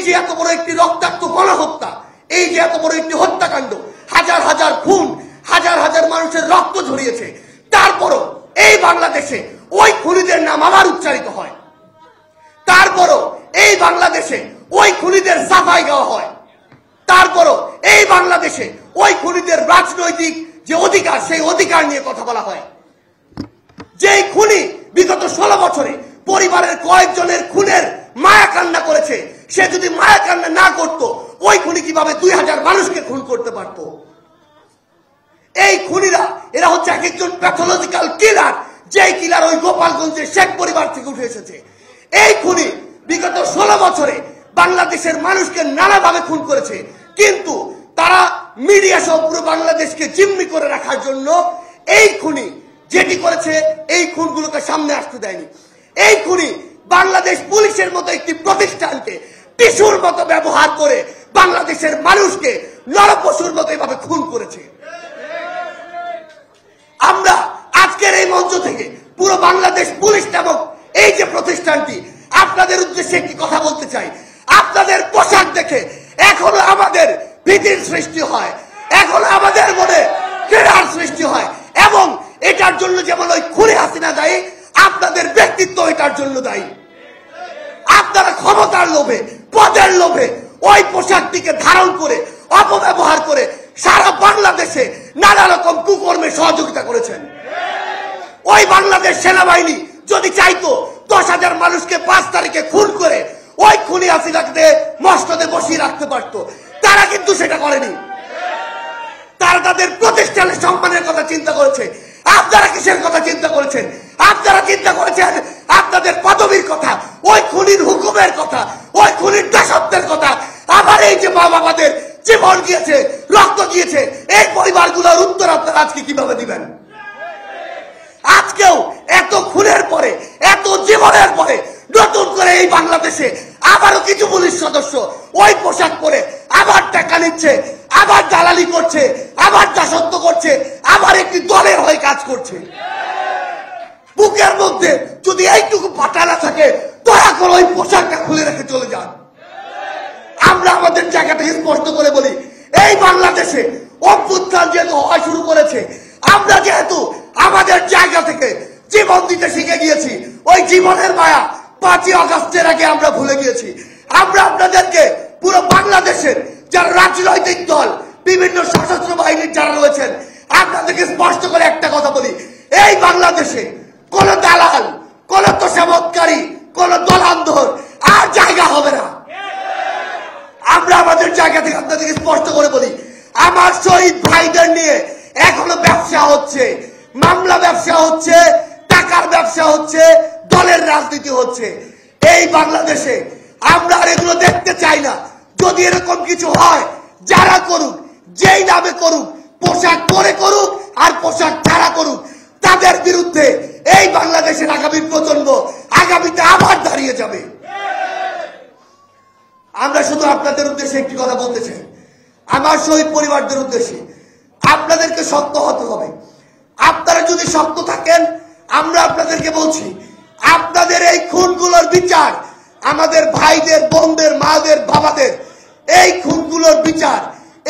যে এত বড় একটি রক্তাক্ত গণহত্যা, এই যে এত বড় একটি হত্যাকাণ্ড, হাজার হাজার খুন, হাজার হাজার মানুষের রক্ত ঝরিয়েছে, তারপরও এই বাংলাদেশে ওই খুনিদের নাম আবার উচ্চারিত হয়। তারপরও এই বাংলাদেশে ওই খুনিদের সাফাই গাওয়া হয়। তারপরও এই বাংলাদেশে ওই খুনিদের রাজনৈতিক যে অধিকার, সেই অধিকার নিয়ে কথা বলা হয়। যেই খুনি বিগত 16 বছরে পরিবারের কয়েকজনের খুনের মায়া কান্না করেছে, সে যদি মায়া কান্না না করত, ওই খুনি কিভাবে 2000 মানুষকে খুন করতে পারত? এই খুনিরা এরা হচ্ছে এক একজন প্যাথোলজিক্যাল কিলার, যেই কিলার ওই গোপালগঞ্জের শেখ পরিবার থেকে উঠে এসেছে। এই খুনি বিগত 16 বছরে বাংলাদেশের মানুষকে নানাভাবে খুন করেছে, কিন্তু তারা মিডিয়া সহ পুরো বাংলাদেশকে জিম্মি করে রাখার জন্য এই খুনি যেটি করেছে, এই খুনগুলোকে সামনে আসতে দেয়নি। এই খুনি বাংলাদেশ পুলিশের মতো একটি প্রতিষ্ঠানকে টিস্যুর মতো ব্যবহার করে বাংলাদেশের মানুষকে নরপশুর মতো এভাবে খুন করেছে। আমরা আজকের এই মঞ্চ থেকে পুরো বাংলাদেশ পুলিশ নামক এই যে প্রতিষ্ঠানটি, আপনাদের উদ্দেশ্যে একটি কথা বলতে চাই। আপনাদের পোশাক দেখে এখনো আমাদের ভীতির সৃষ্টি হয়, এখনো আমাদের মনে ঘৃণার সৃষ্টি হয়, এবং এটার জন্য যেমন ওই খুনি হাসিনা দায়ী, আপনাদের ব্যক্তিত্ব এটার জন্য দায়ী। আপনারা ক্ষমতার লোভে, পদের লোভে ওই পোশাকটিকে ধারণ করে অপব্যবহার করে সারা বাংলাদেশে নানা রকম কুকর্মে সহযোগিতা করেছেন। ওই বাংলাদেশ সেনাবাহিনী যদি চাইতো 10,000 মানুষকে 5 তারিখে খুন করে ওই খুনি হাসিনাকে মসনদে বসিয়ে রাখতে পারতো, তারা কিন্তু সেটা করেনি। তারা তাদের প্রতিষ্ঠানের সম্মানের কথা চিন্তা করেছে। আপনারা কিসের কথা চিন্তা করেছেন? আপনারা চিন্তা করেছেন আপনাদের পদবীর কথা, ওই খুনির হুকুমের কথা, ওই খুনির দাসত্বের কথা। আবার এই যে মা বাবাদের জীবন গিয়েছে, রক্ত গিয়েছে, এই পরিবারগুলোর উত্তর আপনারা আজকে কিভাবে দিবেন? আজকেও এত খুনের পরে, এত জীবনের পরে নতুন করে এই বাংলাদেশে আবারও কিছু পুলিশ সদস্য ওই পোশাক পরে আবার টাকা নিচ্ছে, আবার দালালি করছে, আবার দাসত্ব করছে, আবার একটি দলের হয়ে কাজ করছে। বুকের মধ্যে যদি এইটুকু পাটা না থাকে, দয়া করে ওই পোশাকটা খুলে রেখে চলে যান। আমরা আমাদের জায়গাটা স্পষ্ট করে বলি, এই বাংলাদেশে অভ্যুত্থান যেহেতু হওয়া শুরু করেছে, আমরা যেহেতু আমাদের জায়গা থেকে জীবন দিতে শিখে গিয়েছি, ওই জীবনের মায়া 5ই আগস্টের আগে আমরা ভুলে গিয়েছি। আমরা আপনাদেরকে পুরো বাংলাদেশের যারা রাজনৈতিক দল, বিভিন্ন সশস্ত্র বাহিনীর যারা রয়েছেন, আপনাদেরকে স্পষ্ট করে একটা কথা বলি, এই বাংলাদেশে কোন দালাল, কোন তোষামতকারী, কোন দলান্ধর আর জায়গা হবে না। আমরা আমাদের জায়গা থেকে আপনাদেরকে স্পষ্ট করে বলি, আমার শহীদ ভাইদের নিয়ে এখনো ব্যবসা হচ্ছে, মামলা ব্যবসা হচ্ছে, টাকার ব্যবসা হচ্ছে, দলের রাজনীতি হচ্ছে। এই বাংলাদেশে আমরা আর এগুলো দেখতে চাই না। যদি এরকম কিছু হয়, যারা করুক, যেই নামে করুক, পোশাক পরে করুক আর পোশাক ছাড়া করুক, তাদের বিরুদ্ধে এই বাংলাদেশের আগামী প্রজন্ম আগামীতে আবার দাঁড়িয়ে যাবে। আমরা শুধু আপনাদের উদ্দেশ্যে একটি কথা বলতে চাই, আমার শহীদ পরিবারদের উদ্দেশ্যে, আপনাদেরকে শক্ত হতে হবে। আপনারা যদি শক্ত থাকেন, আমরা আপনাদেরকে বলছি, আপনাদের এই খুনগুলোর বিচার, আমাদের ভাইদের, বোনদের, মাদের, বাবাদের এই খুনগুলোর বিচার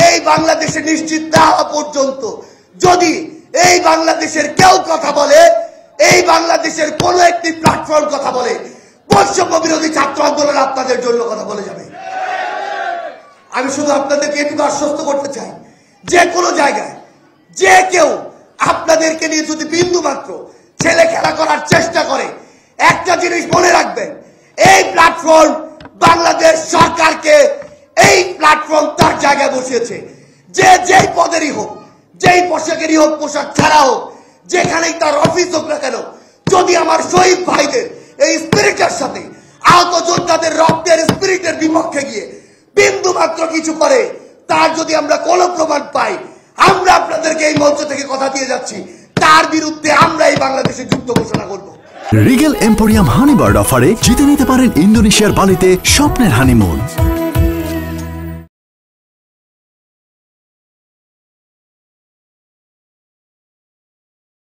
এই বাংলাদেশে নিশ্চিত না হওয়া পর্যন্ত যদি এই বাংলাদেশের কেউ কথা বলে, এই বাংলাদেশের কোন একটি প্ল্যাটফর্ম কথা বলে, বৈষম্য বিরোধী ছাত্র আন্দোলন আপনাদের জন্য কথা বলে যাবে। আমি শুধু আপনাদেরকে একটু আশ্বস্ত করতে চাই, যে কোনো জায়গায় যে কেউ আপনাদেরকে নিয়ে যদি বিন্দু মাত্র ছেলে খেলা করার চেষ্টা করে, একটা জিনিস মনে রাখবেন, এই প্ল্যাটফর্ম বাংলাদেশ সরকারকে, এই প্ল্যাটফর্ম তার জায়গায় বসিয়েছে। যে যেই পদেরই হোক, যেই পোশাকেরই হোক, পোশাক ছাড়া হোক, যেখানেই তার অফিস হোক না কেন, যদি আমার শহীদ ভাইদের এই স্পিরিটের সাথে আহত যোদ্ধাদের রক্তের স্পিরিটের বিপক্ষে গিয়ে বিন্দু মাত্র কিছু করে, তার যদি আমরা কোনো প্রমাণ পাই, আমরা আপনাদেরকে এই মঞ্চ থেকে কথা দিয়ে যাচ্ছি, তার বিরুদ্ধে আমরা এই বাংলাদেশে যুদ্ধ ঘোষণা করব। রিগেল এম্পোরিয়াম হানিবার্ড অফারে জিতে নিতে পারেন ইন্দোনেশিয়ার বালিতে স্বপ্নের হানিমুন।